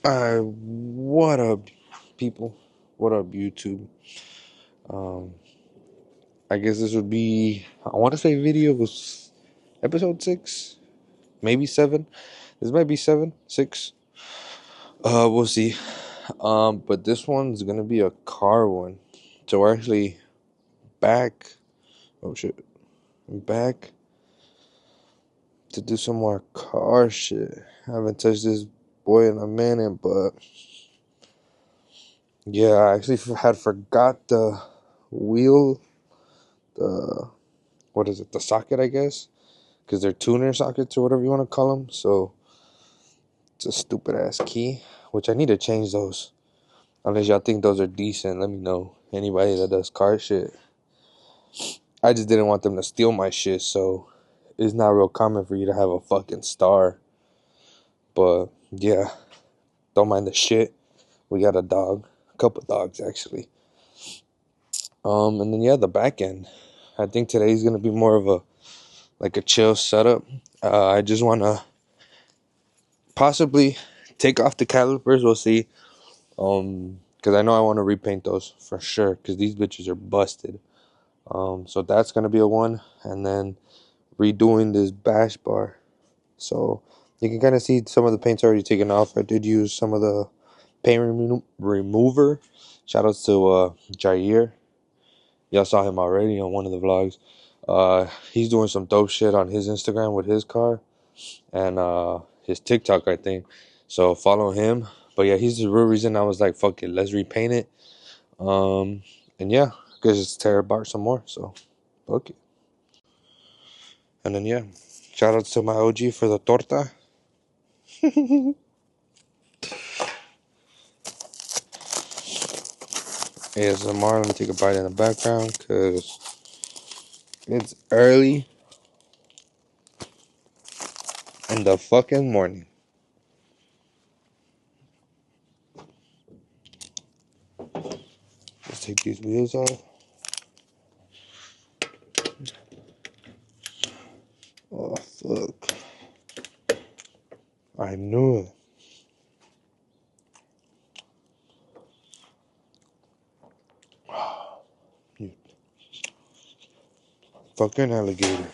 What up, people? What up, YouTube? Um, I guess this would be, I want to say video was episode 6, maybe 7. This might be 7, 6. We'll see. But this one's gonna be a car one. So we're actually back. Oh shit. I'm back to do some more car shit. I haven't touched this boy in a minute, but yeah, I actually had forgot the wheel, the what is it, the socket, I guess, because they're tuner sockets or whatever you want to call them. So it's a stupid ass key, which I need to change those. Unless y'all think those are decent, let me know. Anybody that does car shit. I just didn't want them to steal my shit, so it's not real common for you to have a fucking star. But yeah, don't mind the shit. We got a dog, a couple dogs actually. And then yeah, the back end. I think today's gonna be more of a chill setup. I just wanna possibly take off the calipers. We'll see. Because I know I want to repaint those for sure. Because these bitches are busted. So that's gonna be a one, and then redoing this bash bar. So you can kind of see some of the paint's already taken off. I did use some of the paint remover. Shout outs to Jair. Y'all saw him already on one of the vlogs. He's doing some dope shit on his Instagram with his car and his TikTok, I think. So follow him. But yeah, he's the real reason I was like, fuck it, let's repaint it. And yeah, because it's tear apart some more. So fuck it. And then yeah, shout outs to my OG for the torta. ASMR. Let me take a bite in the background because it's early in the fucking morning. Let's take these wheels off. Oh fuck! I knew it. You fucking alligator.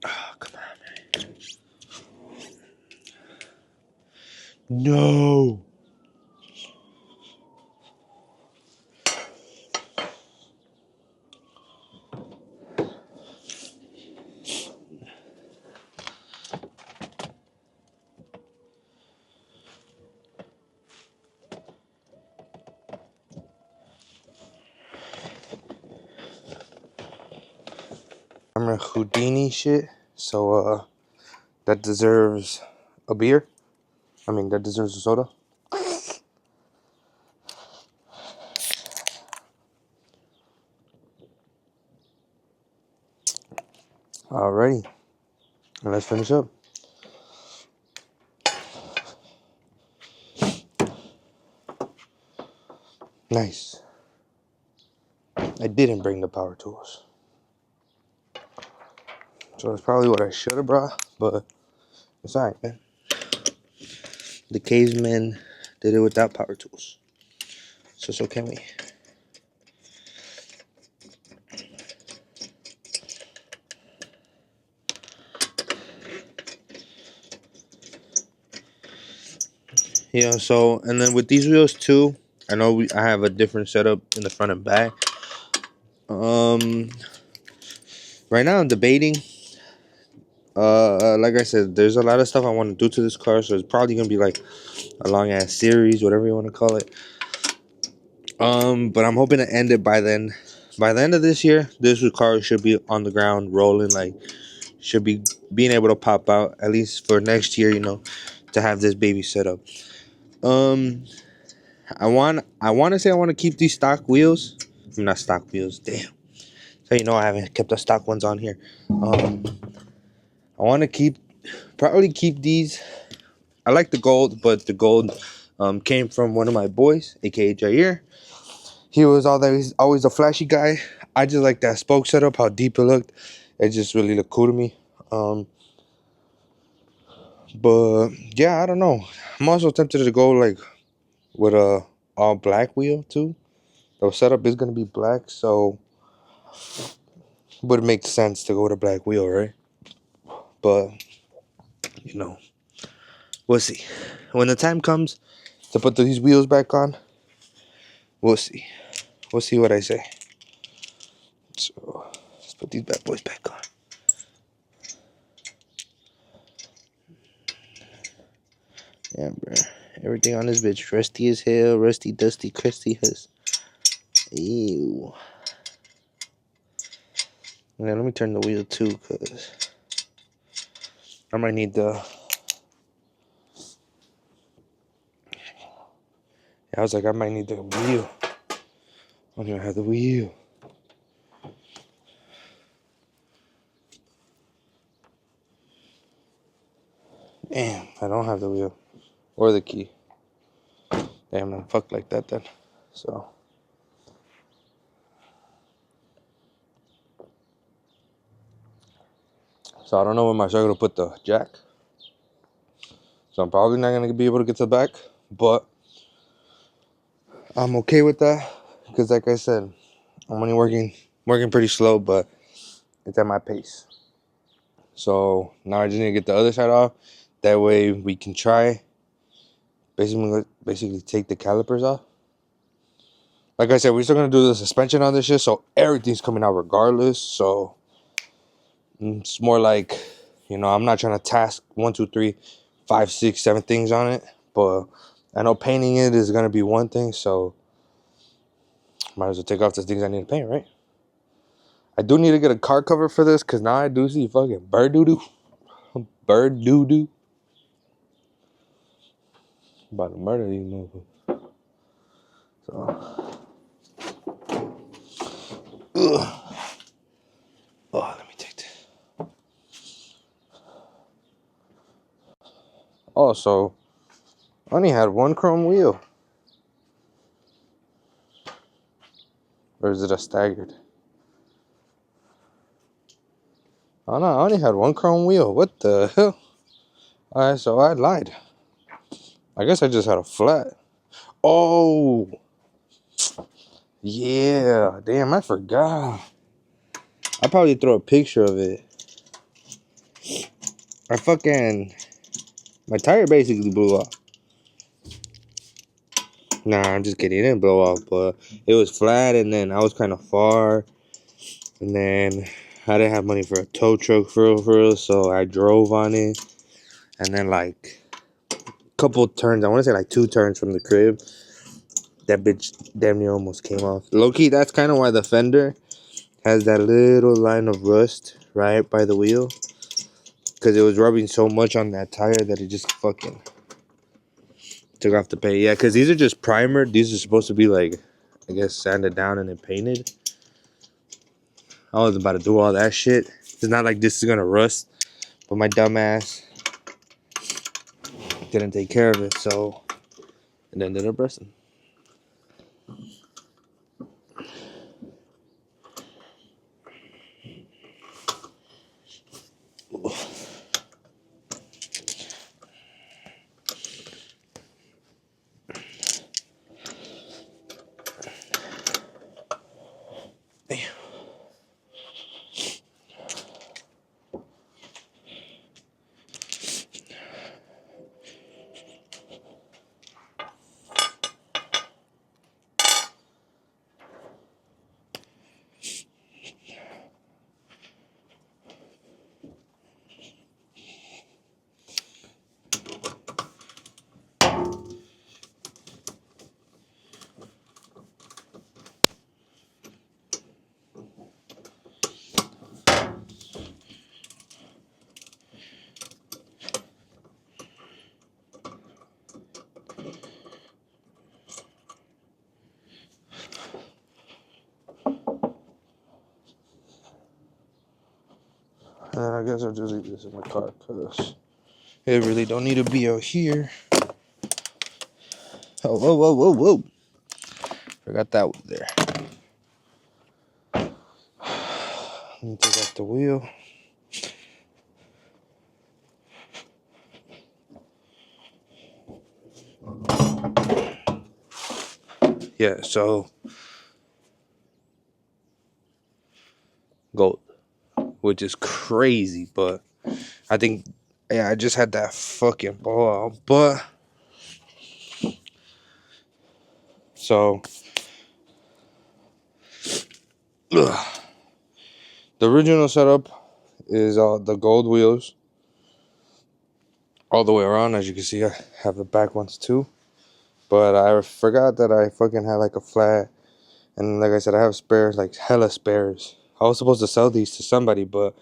Oh, come on, man. No. I'm a Houdini shit, so that deserves a beer. I mean, that deserves a soda. Alrighty, and let's finish up. Nice. I didn't bring the power tools, so that's probably what I should have brought, but it's alright, man. The cavemen did it without power tools, so can we. Yeah, so, and then with these wheels too, I know I have a different setup in the front and back. Right now I'm debating Like I said, there's a lot of stuff I want to do to this car, so it's probably gonna be like a long ass series, whatever you want to call it. But I'm hoping to end it by then. By the end of this year, this car should be on the ground, rolling, like should be being able to pop out at least for next year. You know, to have this baby set up. Um, I want to say I want to keep these stock wheels. Not stock wheels. Damn. So you know I haven't kept the stock ones on here. I want to probably keep these. I like the gold, but the gold came from one of my boys, aka Jair. He was he's always a flashy guy. I just like that spoke setup, how deep it looked. It just really looked cool to me. But yeah, I don't know. I'm also tempted to go like with a all black wheel too. The setup is gonna be black, so would make sense to go with a black wheel, right? But you know, we'll see. When the time comes to put these wheels back on, we'll see. We'll see what I say. So let's put these bad boys back on. Yeah, bro. Everything on this bitch rusty as hell, rusty, dusty, crusty as. Ew. Yeah, let me turn the wheel too, cause I might need the. I was like, I might need the wheel. I don't even have the wheel. Damn, I don't have the wheel or the key. Damn, I'm fucked like that then. So I don't know where my struggle to put the jack. So I'm probably not gonna be able to get to the back, but I'm okay with that because, like I said, I'm only working pretty slow, but it's at my pace. So now I just need to get the other side off. That way we can try basically take the calipers off. Like I said, we're still gonna do the suspension on this shit, so everything's coming out regardless. So it's more like, you know, I'm not trying to task 1, 2, 3, 5, 6, 7 things on it, but I know painting it is gonna be one thing, so might as well take off the things I need to paint, right? I do need to get a car cover for this, because now I do see fucking bird doo-doo. Bird doo-doo. About to murder these motherfuckers. So. Ugh. Oh, let me take this. Oh, so I only had one chrome wheel. Or is it a staggered? Oh no, I only had one chrome wheel. What the hell? Alright, so I lied. I guess I just had a flat. Oh! Yeah, damn, I forgot. I'll probably throw a picture of it. My tire basically blew off. Nah, I'm just kidding. It didn't blow off, but it was flat, and then I was kind of far. And then I didn't have money for a tow truck for real, so I drove on it. And then, like, a couple turns, I want to say like 2 turns from the crib, that bitch damn near almost came off. Low-key, that's kind of why the fender has that little line of rust right by the wheel. Because it was rubbing so much on that tire that it just fucking took off the paint. Yeah, because these are just primered. These are supposed to be, like, I guess, sanded down and then painted. I was about to do all that shit. It's not like this is going to rust. But my dumb ass didn't take care of it, so it ended up rusting. Damn. And then I guess I'll just leave this in my car because it really don't need to be out here. Oh, whoa, whoa, whoa, whoa. Forgot that was there. Let me take off the wheel. Yeah, so gold, which is crazy, but I think, yeah, I just had that fucking ball. But so ugh. The original setup is the gold wheels all the way around. As you can see, I have the back ones too. But I forgot that I fucking had like a flat. And like I said, I have spares, like hella spares. I was supposed to sell these to somebody, but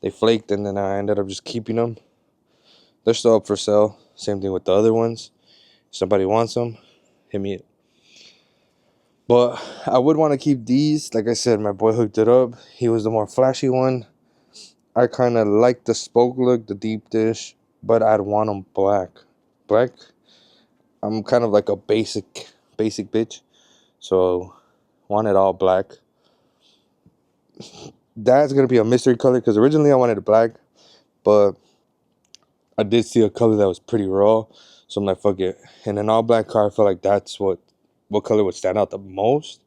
they flaked, and then I ended up just keeping them. They're still up for sale. Same thing with the other ones. If somebody wants them, hit me up. But I would want to keep these. Like I said, my boy hooked it up. He was the more flashy one. I kind of like the spoke look, the deep dish, but I'd want them black. Black, I'm kind of like a basic bitch. So, want it all black. That's going to be a mystery color because originally I wanted it black. But I did see a color that was pretty raw. So I'm like, fuck it. In an all black car, I feel like that's what color would stand out the most.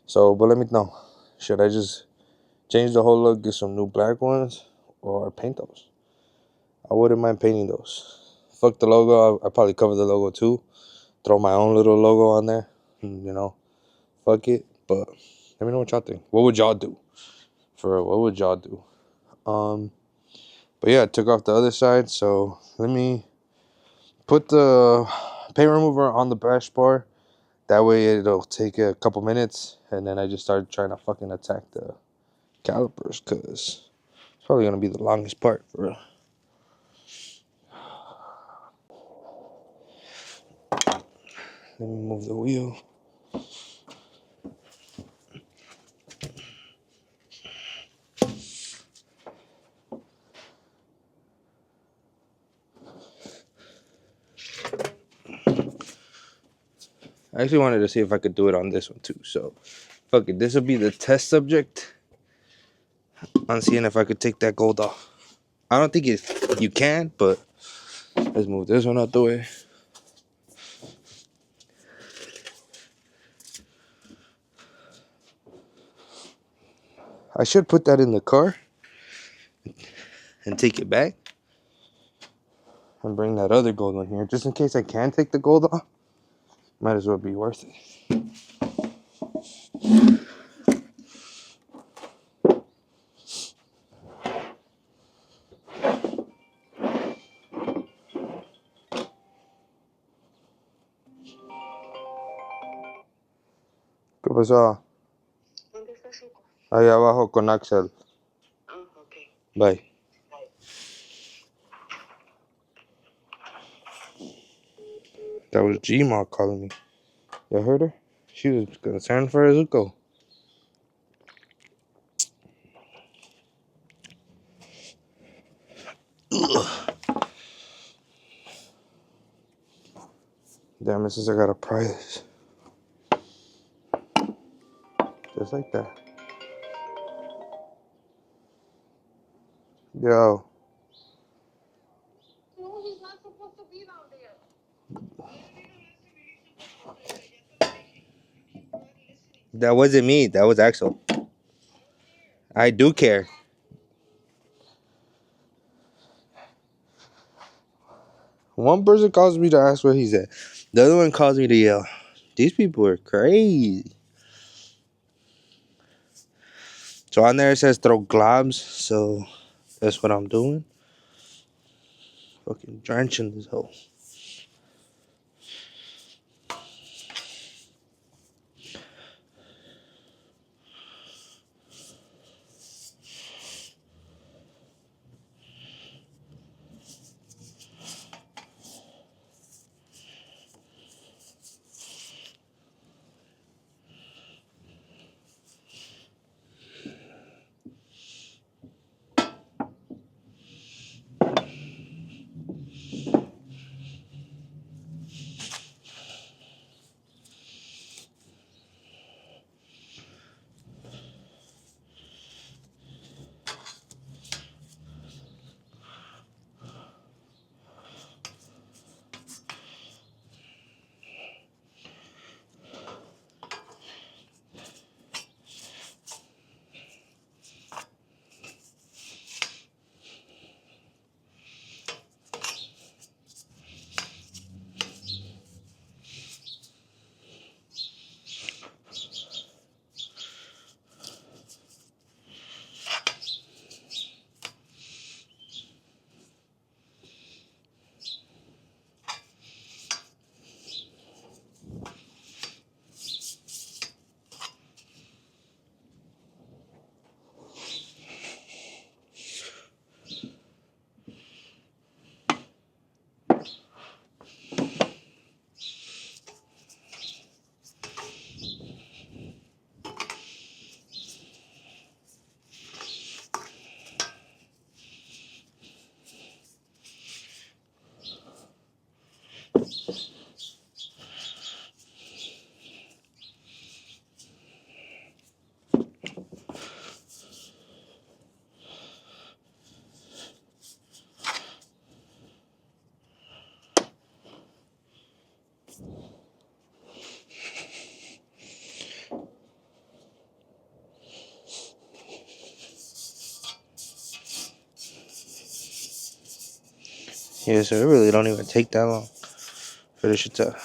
So, but let me know. Should I just change the whole look, get some new black ones, or paint those? I wouldn't mind painting those. Fuck the logo. I'll probably cover the logo too. Throw my own little logo on there. You know, fuck it. But let me know what y'all think. What would y'all do? For real, what would y'all do? But yeah, I took off the other side. So let me put the paint remover on the bash bar. That way it'll take a couple minutes. And then I just started trying to fucking attack the calipers because it's probably going to be the longest part for real. Let me move the wheel. I actually wanted to see if I could do it on this one too. So, fuck it. This will be the test subject on seeing if I could take that gold off. I don't think you can, but let's move this one out the way. I should put that in the car and take it back and bring that other gold one here just in case I can take the gold off. Might as well be worth it. ¿Qué pasó? ¿Dónde está Chico? Ahí abajo con Axel. Ah, okay. Bye. That was Gma calling me. You heard her? She was concerned for Azuko. Damn, it says I gotta pry this. Just like that. Yo. No, he's not supposed to be down there. That wasn't me. That was Axel. I do care. One person calls me to ask where he's at. The other one calls me to yell. These people are crazy. So on there it says throw globs. So that's what I'm doing. Fucking drenching this hole. Yeah, so it really don't even take that long for this shit to.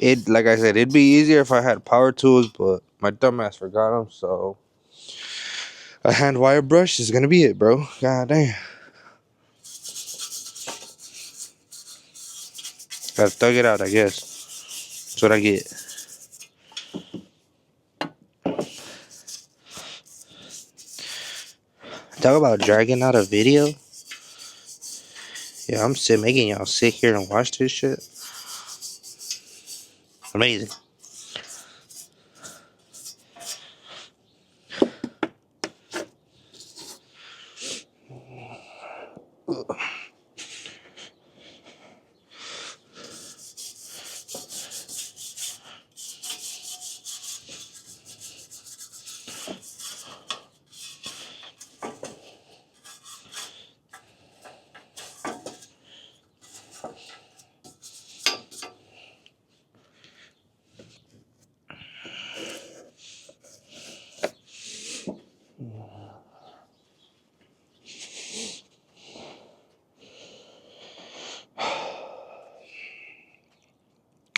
It, like I said, it'd be easier if I had power tools, but my dumbass forgot them, so a hand wire brush is gonna be it, bro. God damn. Gotta thug it out, I guess. That's what I get. Talk about dragging out a video. Yeah, I'm making y'all sit here and watch this shit. Amazing.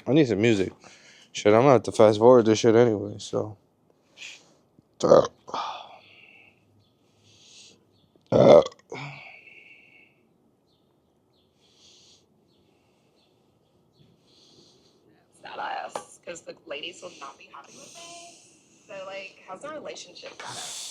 I need some music. Shit, I'm gonna have to fast forward this shit anyway, so. That ass, because the ladies will not be happy with me. So, like, how's the relationship status?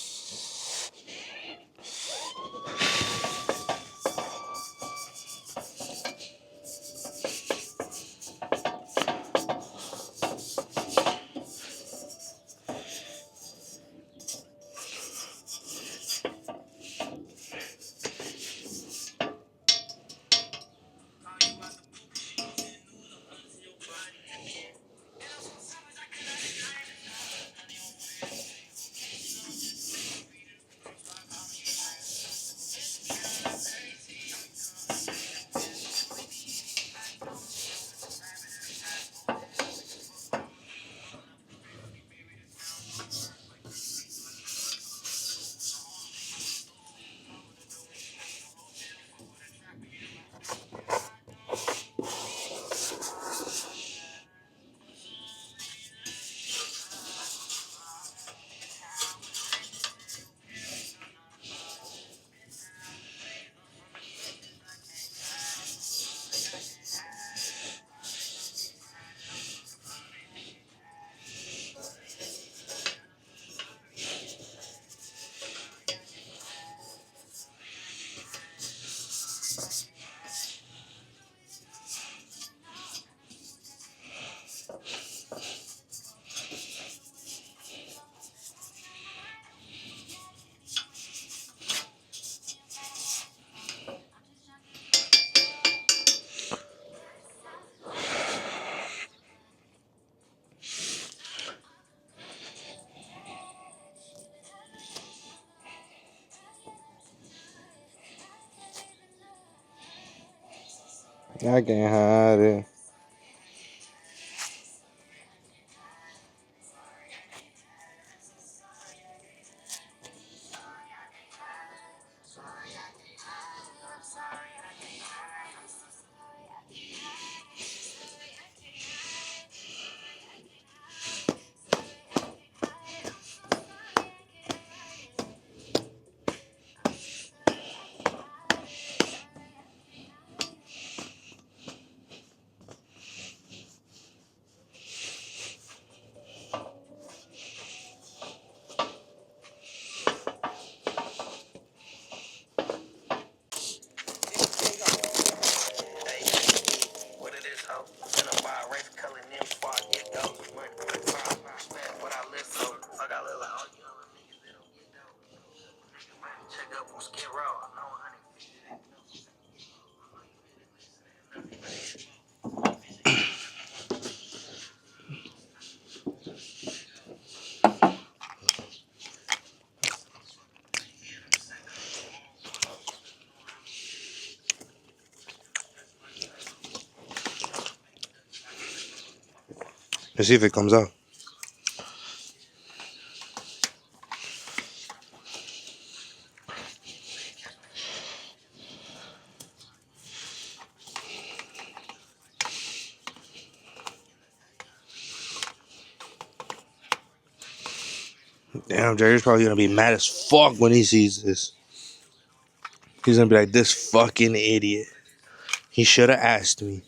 I can't hide it. Let's see if it comes out. Damn, Jerry's probably gonna be mad as fuck when he sees this. He's gonna be like, this fucking idiot. He should have asked me.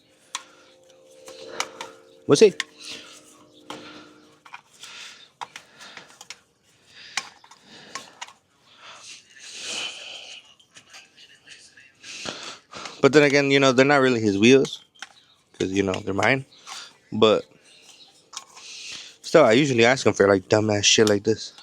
What's it? But then again, you know, they're not really his wheels. Because, you know, they're mine. But still, I usually ask him for like dumbass shit like this.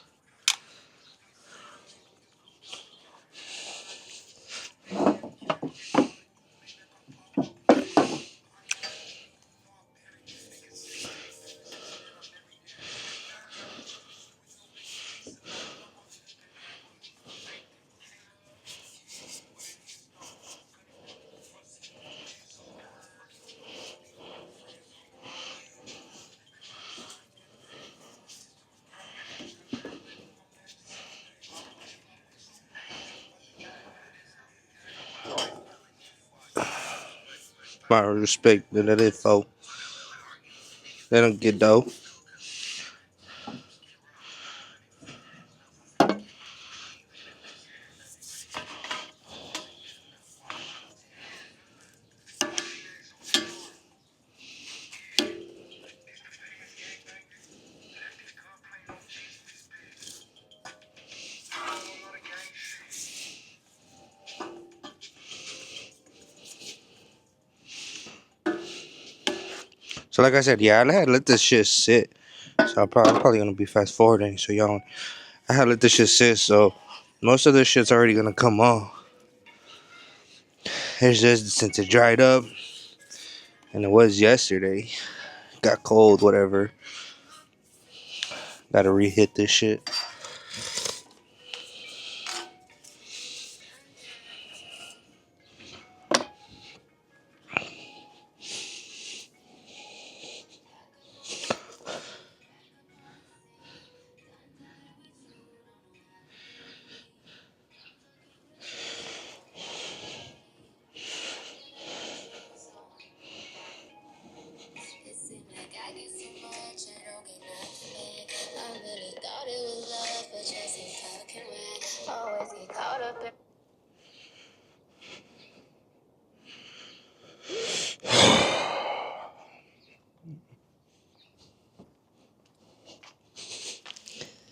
My respect that it folk. They don't get dough. So like I said, yeah, I had let this shit sit. So I'm probably gonna be fast forwarding. So y'all, I had let this shit sit. So most of this shit's already gonna come off. It's just since it dried up, and it was yesterday. Got cold, whatever. Gotta re-hit this shit.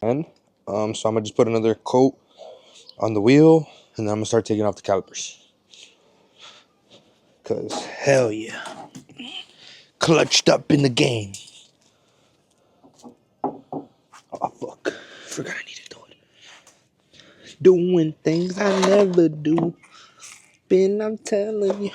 And so I'm gonna just put another coat on the wheel, and then I'm gonna start taking off the calipers. Cause hell yeah, clutched up in the game. Oh fuck, forgot I needed to do it. Doing things I never do. Ben, I'm telling you.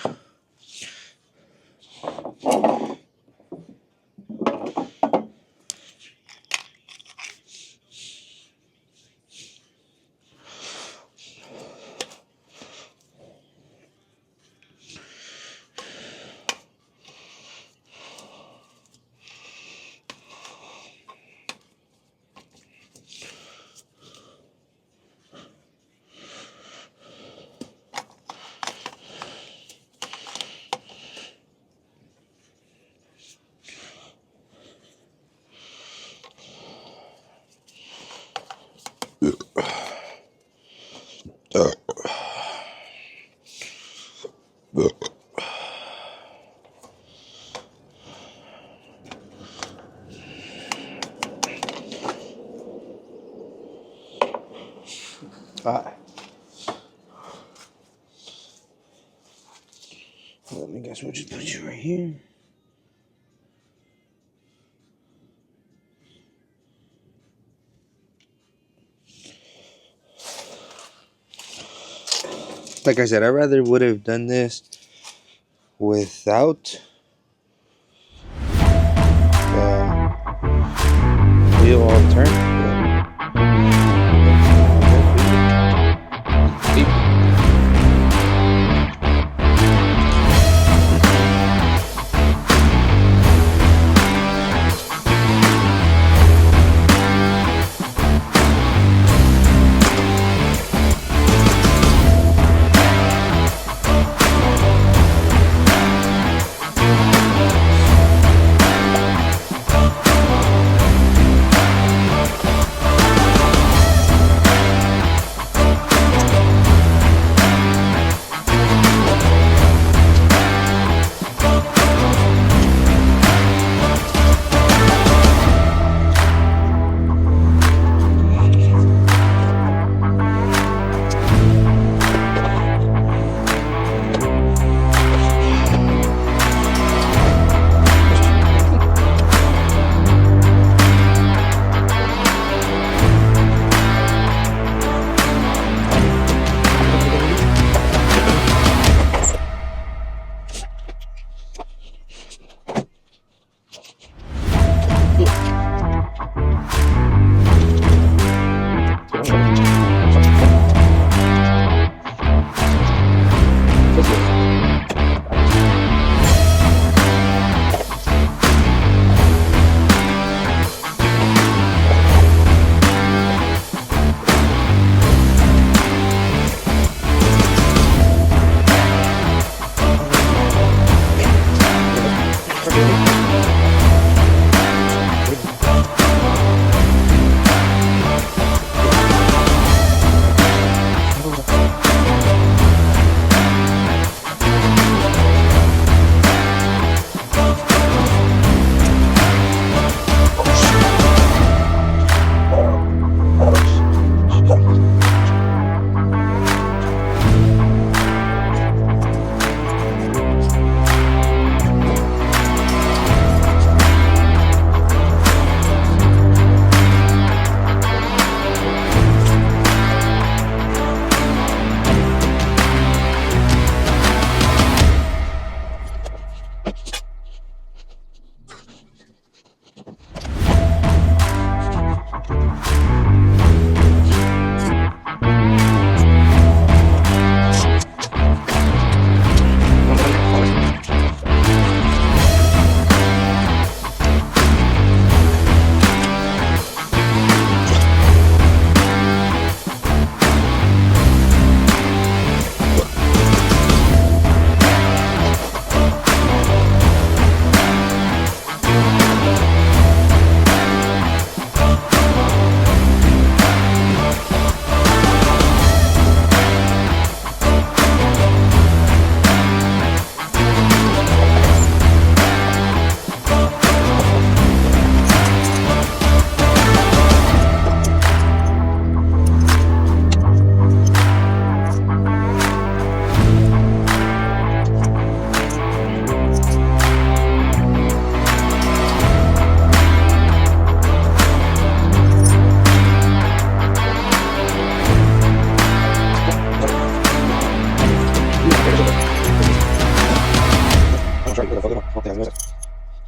Alright. Let me guess, we'll just put you right here. Like I said, I rather would have done this without the wheel all turned.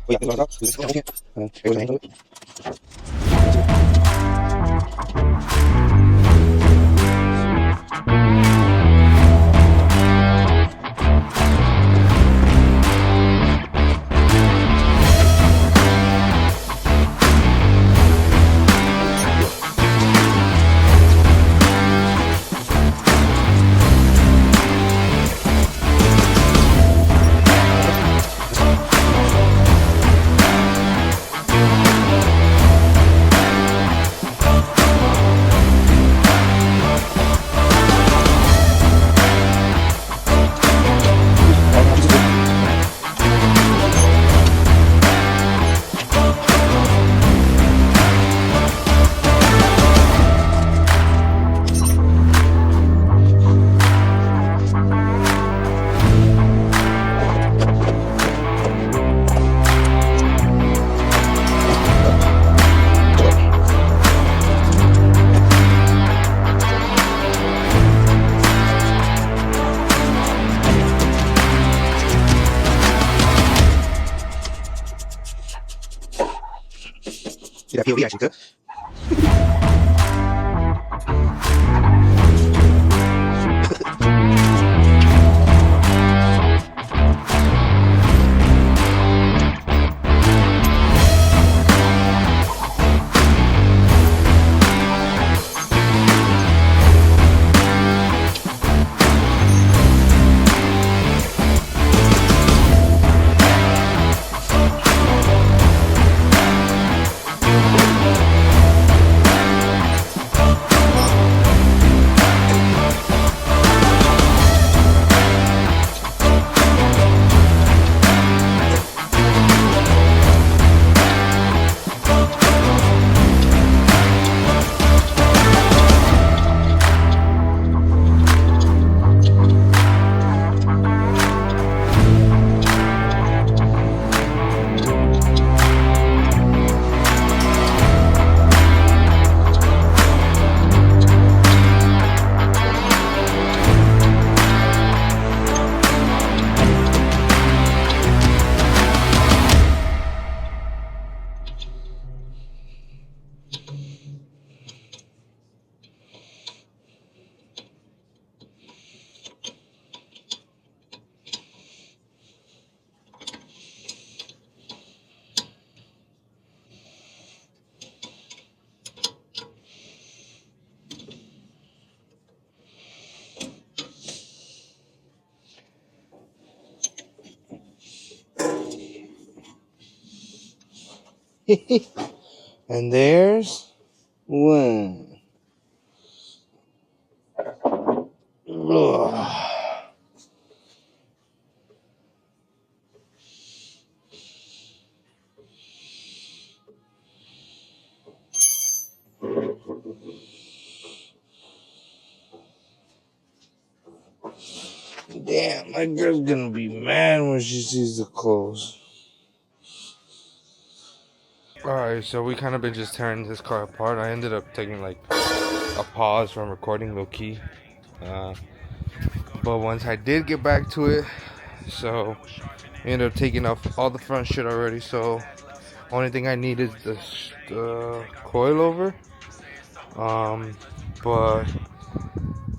Mira, POV action, ¿sí? And there's one. Ugh. Damn, my girl's gonna be mad when she sees the clothes. Alright, so we kind of been just tearing this car apart. I ended up taking like a pause from recording low key. But once I did get back to it, so I ended up taking off all the front shit already. So only thing I need is the coilover. But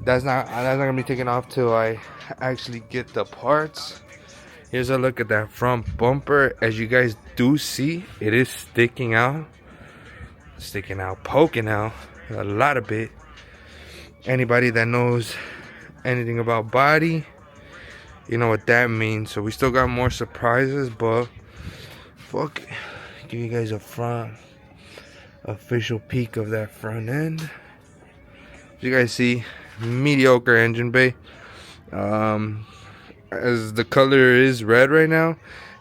that's not gonna be taken off till I actually get the parts. Here's a look at that front bumper. As you guys do see, it is sticking out, poking out a lot of it. Anybody that knows anything about body, you know what that means. So we still got more surprises, but fuck it. Give you guys a front official peek of that front end. As you guys see, mediocre engine bay. As the color is red right now,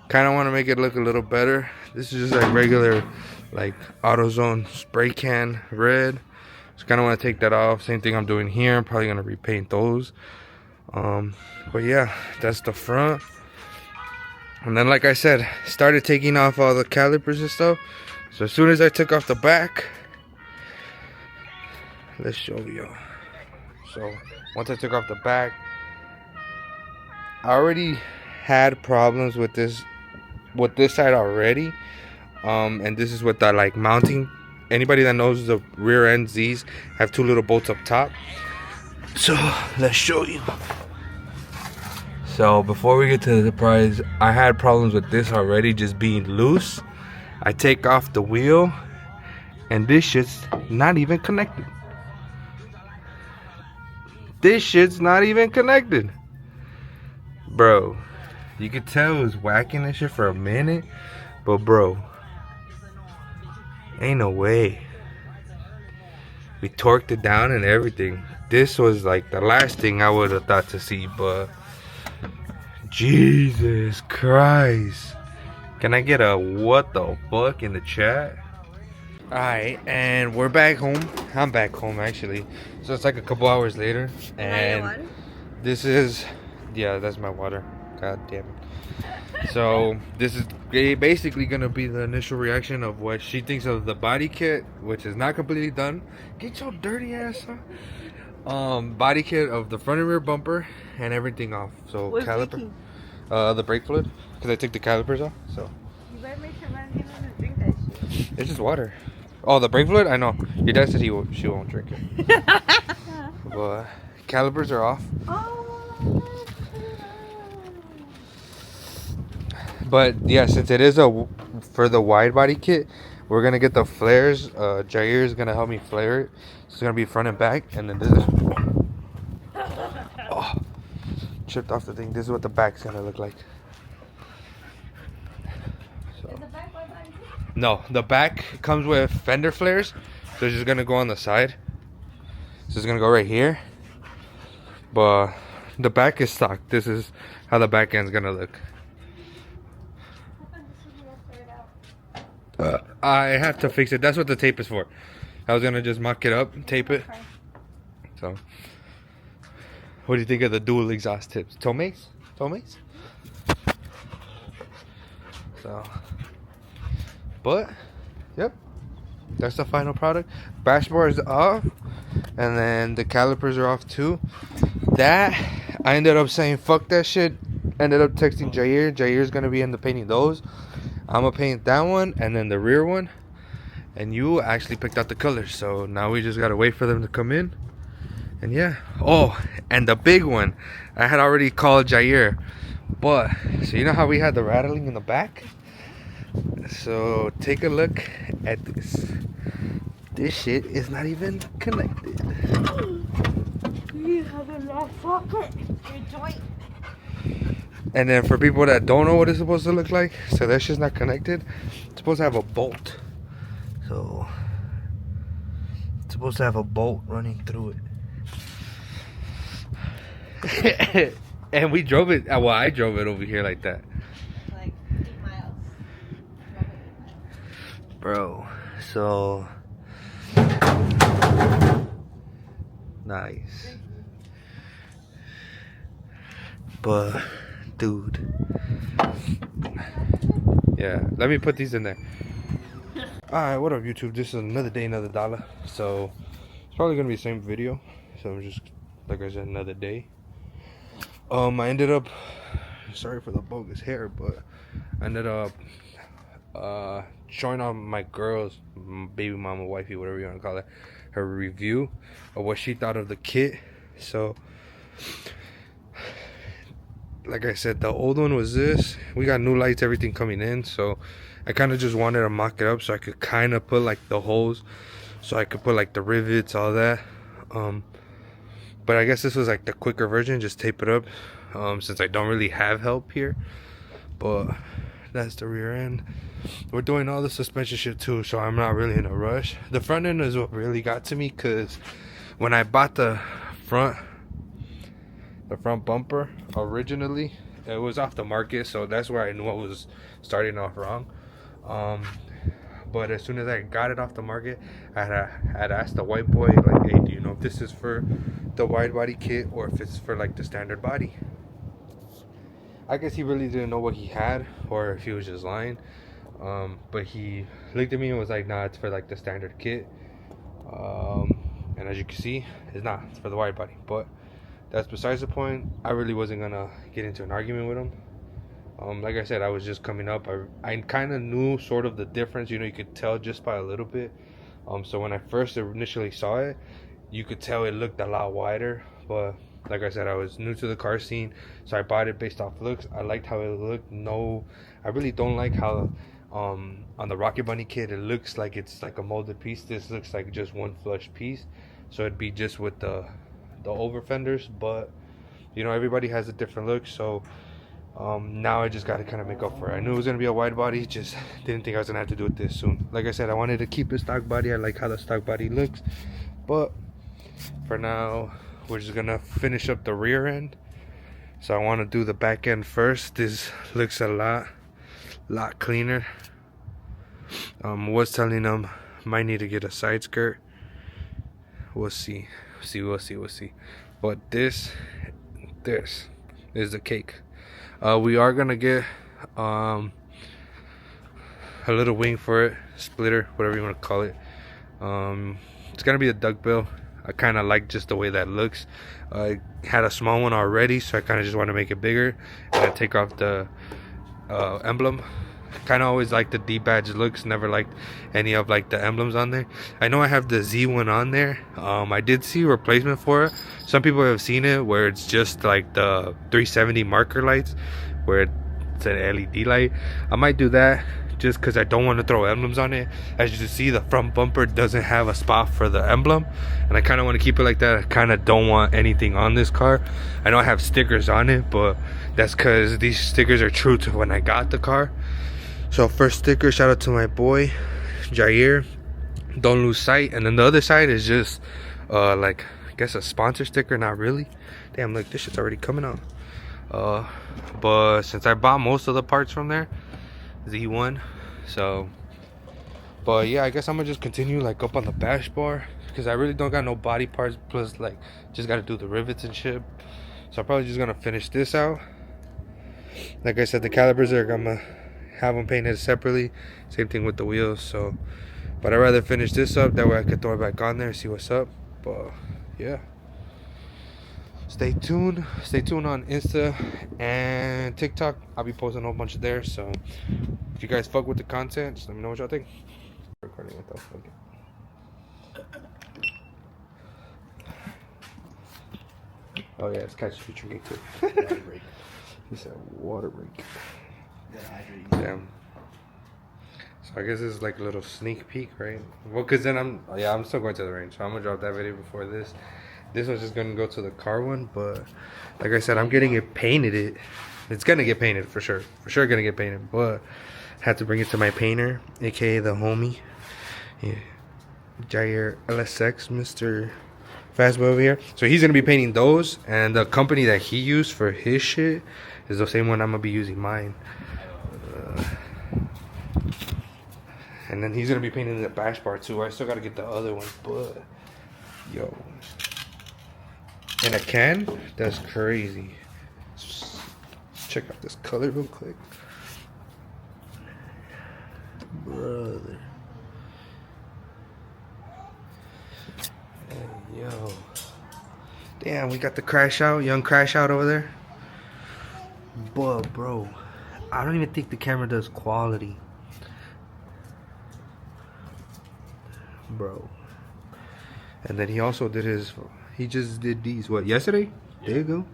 kind of want to make it look a little better. This is just like regular like AutoZone spray can red. Just kind of want to take that off. Same thing I'm doing here. I'm probably gonna repaint those. But yeah, that's the front. And then like I said, started taking off all the calipers and stuff. So as soon as I took off the back, let's show you. So once I took off the back, I already had problems with this with this side already. And this is with the like mounting. Anybody that knows the rear end Z's have two little bolts up top. So let's show you. So before we get to the prize, I had problems with this already just being loose. I take off the wheel and this shit's not even connected. This shit's not even connected. Bro, you could tell it was whacking this shit for a minute. But bro, ain't no way. We torqued it down and everything. This was like the last thing I would have thought to see, but Jesus Christ. Can I get a what the fuck in the chat? Alright, and we're back home. I'm back home actually. So it's like a couple hours later. And this is, yeah, that's my water. God damn it. So this is basically gonna be the initial reaction of what she thinks of the body kit, which is not completely done. Get your dirty ass on. Body kit of the front and rear bumper and everything off. So what's caliper, leaking? The brake fluid, because I took the calipers off. So you better make sure man doesn't drink that shit. It's just water. Oh, the brake fluid? I know. Your dad said she won't drink it. But calipers are off. But yeah, since it is for the wide body kit, we're gonna get the flares. Jair is gonna help me flare it. So it's gonna be front and back, and then this is chipped off the thing. This is what the back's gonna look like. So. Is the back wide body kit? No, the back comes with fender flares, so it's just gonna go on the side. So it's gonna go right here. But the back is stock. This is how the back end's gonna look. I have to fix it. That's what the tape is for. I was gonna just mock it up and tape it. So, what do you think of the dual exhaust tips? Tomates? Tomates? So, but, yep. That's the final product. Bash bar is off. And then the calipers are off too. That, I ended up saying fuck that shit. Ended up texting Jair. Jair's gonna be into painting those. I'm gonna paint that one and then the rear one, and you actually picked out the colors, so now we just gotta wait for them to come in. And yeah, oh, and the big one, I had already called Jair, but so you know how we had the rattling in the back? So take a look at this. This shit is not even connected. You have a lost socket. Your joint. And then for people that don't know what it's supposed to look like, so that shit's not connected, it's supposed to have a bolt. So it's supposed to have a bolt running through it. And we drove it, well, I drove it over here like that. Like 8 miles. Bro, so nice. But dude, yeah, let me put these in there. Alright, what up YouTube? This is another day, another dollar. So it's probably gonna be the same video. So I'm just, like I said, another day. I ended up, sorry for the bogus hair, but I ended up showing on my girl's baby mama, wifey, whatever you want to call it, her review of what she thought of the kit. So like I said, the old one was this. We got new lights, everything coming in, so I kind of just wanted to mock it up so I could kind of put like the holes, so I could put like the rivets, all that. But I guess this was like the quicker version, just tape it up, since I don't really have help here. But that's the rear end. We're doing all the suspension shit too, so I'm not really in a rush. The front end is what really got to me, because when I bought the front bumper originally, it was off the market, so that's where I knew I was starting off wrong. But as soon as I got it off the market, I had asked the white boy, like, hey, do you know if this is for the wide body kit or if it's for like the standard body? I guess he really didn't know what he had, or if he was just lying. But he looked at me and was like, nah, it's for like the standard kit. And as you can see, it's not, it's for the wide body. But that's besides the point. I really wasn't gonna get into an argument with him. Like I said, I was just coming up. I kind of knew sort of the difference. You know, you could tell just by a little bit. So when I first initially saw it, you could tell it looked a lot wider. But like I said, I was new to the car scene, so I bought it based off looks. I liked how it looked. No, I really don't like how on the Rocket Bunny kit it looks like it's like a molded piece. This looks like just one flush piece. So it'd be just with the over fenders, but you know, everybody has a different look. So now I just got to kind of make up for it. I knew it was going to be a wide body, just didn't think I was going to have to do it this soon. Like I said, I wanted to keep the stock body. I like how the stock body looks. But for now, we're just going to finish up the rear end. So I want to do the back end first. This looks a lot cleaner. Was telling them might need to get a side skirt. We'll see. We'll see. But this is the cake. We are gonna get a little wing for it, splitter, whatever you want to call it. It's gonna be a duckbill. I kind of like just the way that looks. I had a small one already, so I kind of just want to make it bigger and I take off the emblem. Kind of always liked the D badge looks, never liked any of like the emblems on there. I know I have the Z one on there. I did see a replacement for it. Some people have seen it where it's just like the 370 marker lights where it's an LED light. I might do that just because I don't want to throw emblems on it. As you can see, the front bumper doesn't have a spot for the emblem, and I kind of want to keep it like that. I kind of don't want anything on this car. I know I have stickers on it, but that's because these stickers are true to when I got the car. So first sticker, shout out to my boy Jair, don't lose sight. And then the other side is just like I guess a sponsor sticker. Not really. Damn, look, this shit's already coming out. But since I bought most of the parts from there, Z1, so but yeah, I guess I'm gonna just continue like up on the bash bar because I really don't got no body parts, plus like just gotta do the rivets and shit. So I'm probably just gonna finish this out. Like I said, the calipers are gonna have them painted separately, same thing with the wheels. So but I'd rather finish this up, that way I could throw it back on there, see what's up. But yeah, stay tuned on Insta and TikTok. I'll be posting a whole bunch of there, so if you guys fuck with the content, just let me know what y'all think. Recording with us. Okay. Oh yeah, it's catch featuring me too. Water break. He said water break. Yeah. Damn. So I guess this is like a little sneak peek, right? Well, cause then I'm still going to the range, so I'm gonna drop that video before this. This was just gonna go to the car one, but like I said, I'm getting it painted. It's gonna get painted for sure gonna get painted. But I had to bring it to my painter, aka the homie, yeah, Jair LSX, Mr. Fastboy over here. So he's gonna be painting those, and the company that he used for his shit is the same one I'm gonna be using mine. And then he's gonna be painting the bash bar too. I still gotta get the other one, but yo, in a can, that's crazy. Let's check out this color real quick, brother. Hey, yo, damn, we got the young crash out over there. But bro, I don't even think the camera does quality, bro. And then he also did he just did these, what, yesterday? Yeah. There you go.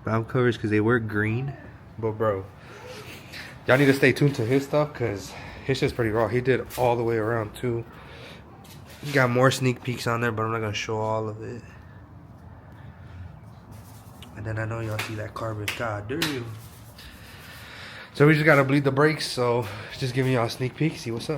Valve covers because they were green. But bro, y'all need to stay tuned to his stuff because his shit's pretty raw. He did all the way around too. He got more sneak peeks on there, but I'm not gonna show all of it. And then I know y'all see that carbon. God damn. So we just gotta bleed the brakes, so just giving y'all a sneak peek, see what's up.